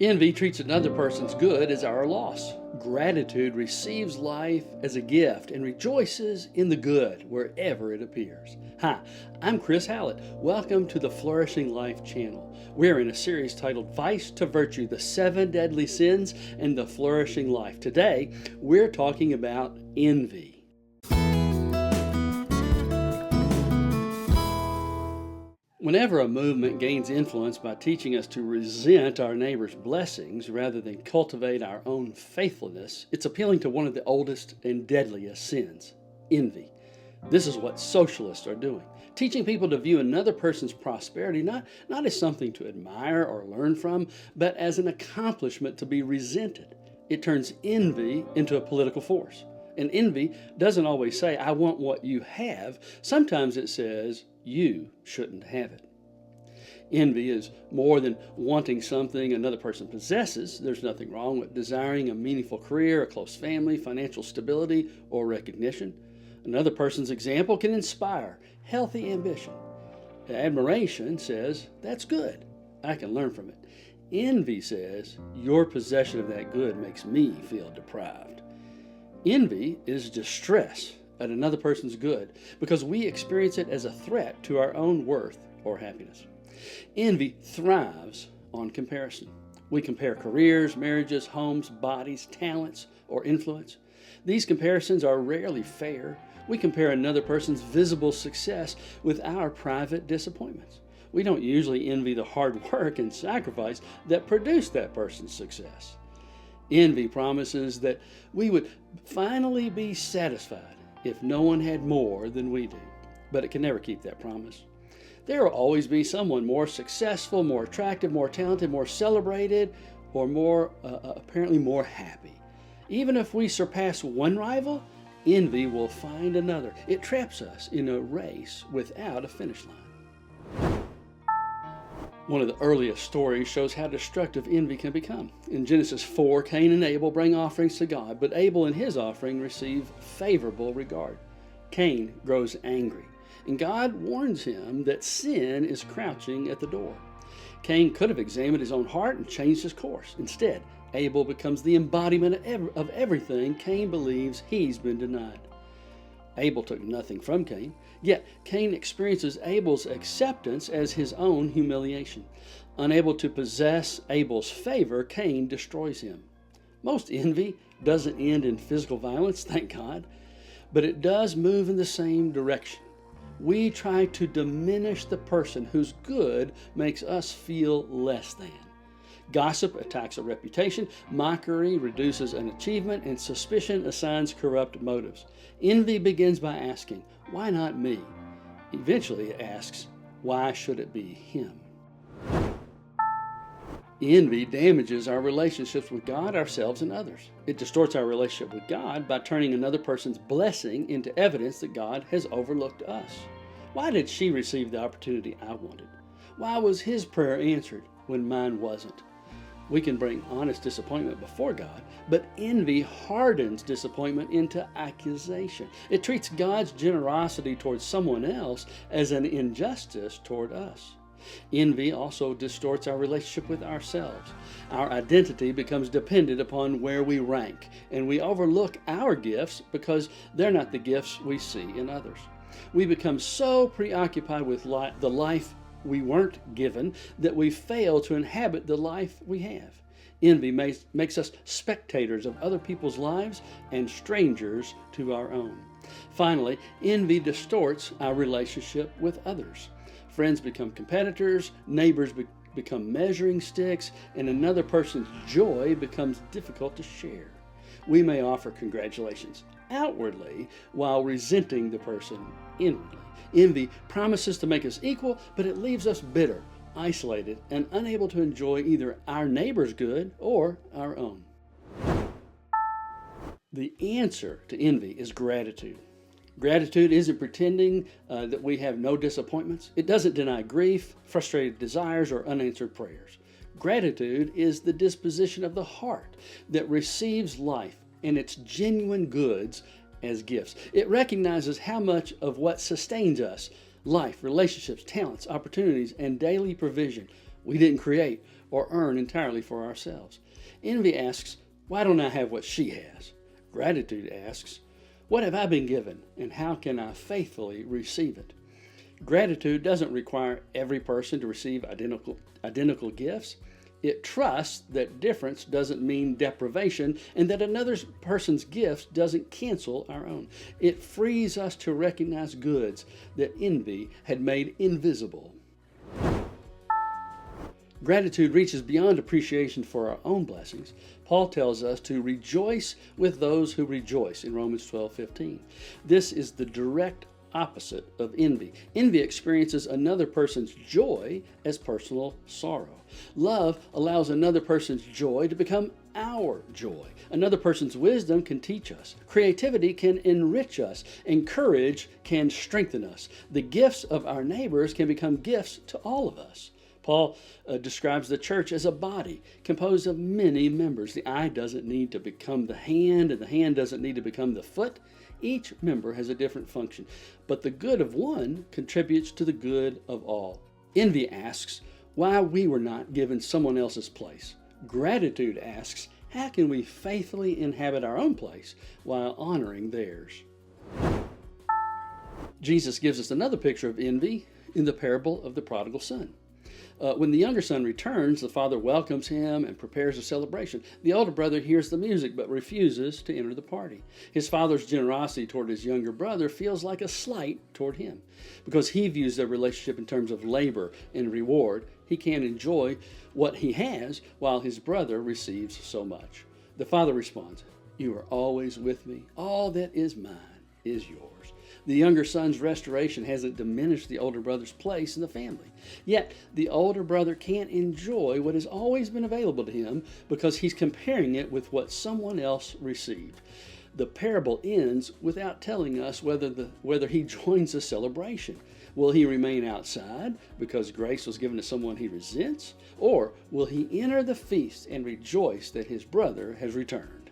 Envy treats another person's good as our loss. Gratitude receives life as a gift and rejoices in the good wherever it appears. Hi, I'm Chris Hallett. Welcome to the Flourishing Life channel. We're in a series titled Vice to Virtue, the 7 Deadly Sins and the Flourishing Life. Today, we're talking about envy. Whenever a movement gains influence by teaching us to resent our neighbor's blessings rather than cultivate our own faithfulness, it's appealing to one of the oldest and deadliest sins, envy. This is what socialists are doing, teaching people to view another person's prosperity not as something to admire or learn from, but as an accomplishment to be resented. It turns envy into a political force. And envy doesn't always say, I want what you have. Sometimes it says, you shouldn't have it. Envy is more than wanting something another person possesses. There's nothing wrong with desiring a meaningful career, a close family, financial stability, or recognition. Another person's example can inspire healthy ambition. Admiration says, that's good. I can learn from it. Envy says, your possession of that good makes me feel deprived. Envy is distress at another person's good because we experience it as a threat to our own worth or happiness. Envy thrives on comparison. We compare careers, marriages, homes, bodies, talents, or influence. These comparisons are rarely fair. We compare another person's visible success with our private disappointments. We don't usually envy the hard work and sacrifice that produced that person's success. Envy promises that we would finally be satisfied if no one had more than we do, but it can never keep that promise. There will always be someone more successful, more attractive, more talented, more celebrated, or apparently more happy. Even if we surpass one rival, envy will find another. It traps us in a race without a finish line. One of the earliest stories shows how destructive envy can become. In Genesis 4, Cain and Abel bring offerings to God, but Abel and his offering receive favorable regard. Cain grows angry, and God warns him that sin is crouching at the door. Cain could have examined his own heart and changed his course. Instead, Abel becomes the embodiment of everything Cain believes he's been denied. Abel took nothing from Cain, yet Cain experiences Abel's acceptance as his own humiliation. Unable to possess Abel's favor, Cain destroys him. Most envy doesn't end in physical violence, thank God, but it does move in the same direction. We try to diminish the person whose good makes us feel less than. Gossip attacks a reputation, mockery reduces an achievement, and suspicion assigns corrupt motives. Envy begins by asking, why not me? Eventually it asks, why should it be him? Envy damages our relationships with God, ourselves, and others. It distorts our relationship with God by turning another person's blessing into evidence that God has overlooked us. Why did she receive the opportunity I wanted? Why was his prayer answered when mine wasn't? We can bring honest disappointment before God, but envy hardens disappointment into accusation. It treats God's generosity towards someone else as an injustice toward us. Envy also distorts our relationship with ourselves. Our identity becomes dependent upon where we rank, and we overlook our gifts because they're not the gifts we see in others. We become so preoccupied with the life we weren't given that we fail to inhabit the life we have. Envy makes us spectators of other people's lives and strangers to our own. Finally, envy distorts our relationship with others. Friends become competitors, neighbors become measuring sticks, and another person's joy becomes difficult to share. We may offer congratulations outwardly while resenting the person inwardly. Envy promises to make us equal, but it leaves us bitter, isolated, and unable to enjoy either our neighbor's good or our own. The answer to envy is gratitude. Gratitude isn't pretending that we have no disappointments. It doesn't deny grief, frustrated desires, or unanswered prayers. Gratitude is the disposition of the heart that receives life and its genuine goods as gifts. It recognizes how much of what sustains us, life, relationships, talents, opportunities, and daily provision, we didn't create or earn entirely for ourselves. Envy asks, why don't I have what she has? Gratitude asks, what have I been given, and how can I faithfully receive it? Gratitude doesn't require every person to receive identical gifts. It trusts that difference doesn't mean deprivation and that another person's gifts doesn't cancel our own. It frees us to recognize goods that envy had made invisible. Gratitude reaches beyond appreciation for our own blessings. Paul tells us to rejoice with those who rejoice in Romans 12:15. This is the direct opposite of envy. Envy experiences another person's joy as personal sorrow. Love allows another person's joy to become our joy. Another person's wisdom can teach us. Creativity can enrich us, and courage can strengthen us. The gifts of our neighbors can become gifts to all of us. Paul describes the church as a body composed of many members. The eye doesn't need to become the hand, and the hand doesn't need to become the foot. Each member has a different function, but the good of one contributes to the good of all. Envy asks why we were not given someone else's place. Gratitude asks, how can we faithfully inhabit our own place while honoring theirs? Jesus gives us another picture of envy in the parable of the prodigal son. When the younger son returns, the father welcomes him and prepares a celebration. The older brother hears the music but refuses to enter the party. His father's generosity toward his younger brother feels like a slight toward him. Because he views their relationship in terms of labor and reward, he can't enjoy what he has while his brother receives so much. The father responds, "You are always with me. All that is mine is yours." The younger son's restoration hasn't diminished the older brother's place in the family. Yet, the older brother can't enjoy what has always been available to him because he's comparing it with what someone else received. The parable ends without telling us whether he joins the celebration. Will he remain outside because grace was given to someone he resents? Or will he enter the feast and rejoice that his brother has returned?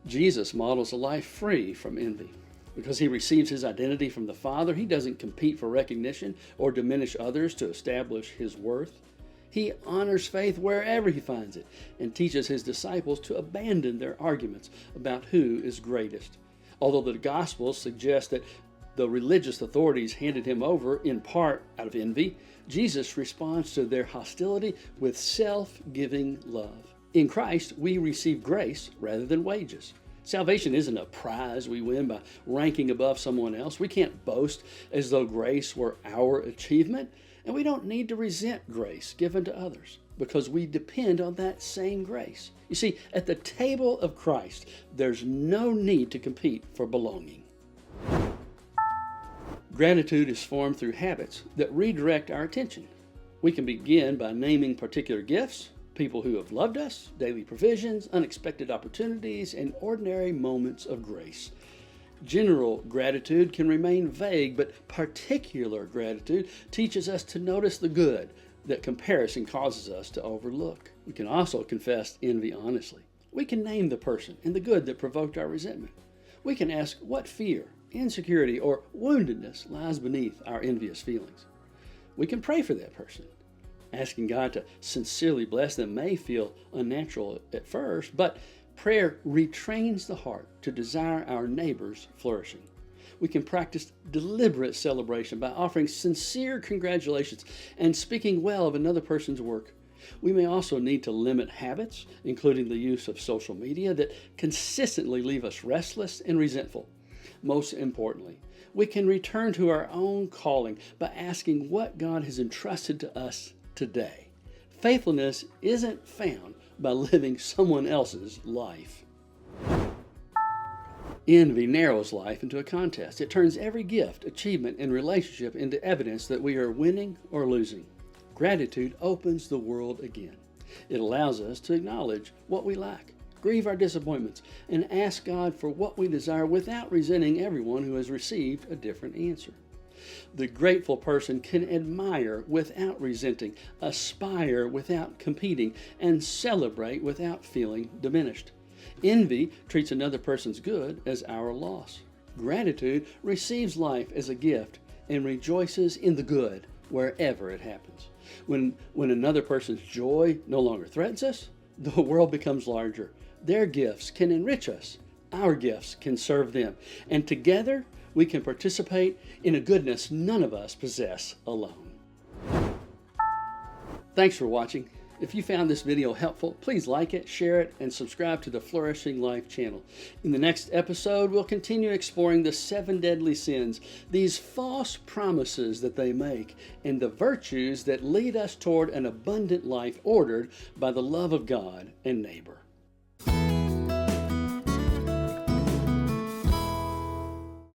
Jesus models a life free from envy. Because he receives his identity from the Father, he doesn't compete for recognition or diminish others to establish his worth. He honors faith wherever he finds it and teaches his disciples to abandon their arguments about who is greatest. Although the Gospels suggest that the religious authorities handed him over in part out of envy, Jesus responds to their hostility with self-giving love. In Christ, we receive grace rather than wages. Salvation isn't a prize we win by ranking above someone else. We can't boast as though grace were our achievement, and we don't need to resent grace given to others because we depend on that same grace. You see, at the table of Christ, there's no need to compete for belonging. Gratitude is formed through habits that redirect our attention. We can begin by naming particular gifts, people who have loved us, daily provisions, unexpected opportunities, and ordinary moments of grace. General gratitude can remain vague, but particular gratitude teaches us to notice the good that comparison causes us to overlook. We can also confess envy honestly. We can name the person and the good that provoked our resentment. We can ask what fear, insecurity, or woundedness lies beneath our envious feelings. We can pray for that person. Asking God to sincerely bless them may feel unnatural at first, but prayer retrains the heart to desire our neighbor's flourishing. We can practice deliberate celebration by offering sincere congratulations and speaking well of another person's work. We may also need to limit habits, including the use of social media, that consistently leave us restless and resentful. Most importantly, we can return to our own calling by asking what God has entrusted to us today. Faithfulness isn't found by living someone else's life. Envy narrows life into a contest. It turns every gift, achievement, and relationship into evidence that we are winning or losing. Gratitude opens the world again. It allows us to acknowledge what we lack, grieve our disappointments, and ask God for what we desire without resenting everyone who has received a different answer. The grateful person can admire without resenting, aspire without competing, and celebrate without feeling diminished. Envy treats another person's good as our loss. Gratitude receives life as a gift and rejoices in the good wherever it happens. When another person's joy no longer threatens us, the world becomes larger. Their gifts can enrich us. Our gifts can serve them. And together, we can participate in a goodness none of us possess alone. Thanks for watching. If you found this video helpful, please like it, share it, and subscribe to the Flourishing Life channel. In the next episode, we'll continue exploring the 7 deadly sins, these false promises that they make, and the virtues that lead us toward an abundant life ordered by the love of God and neighbor.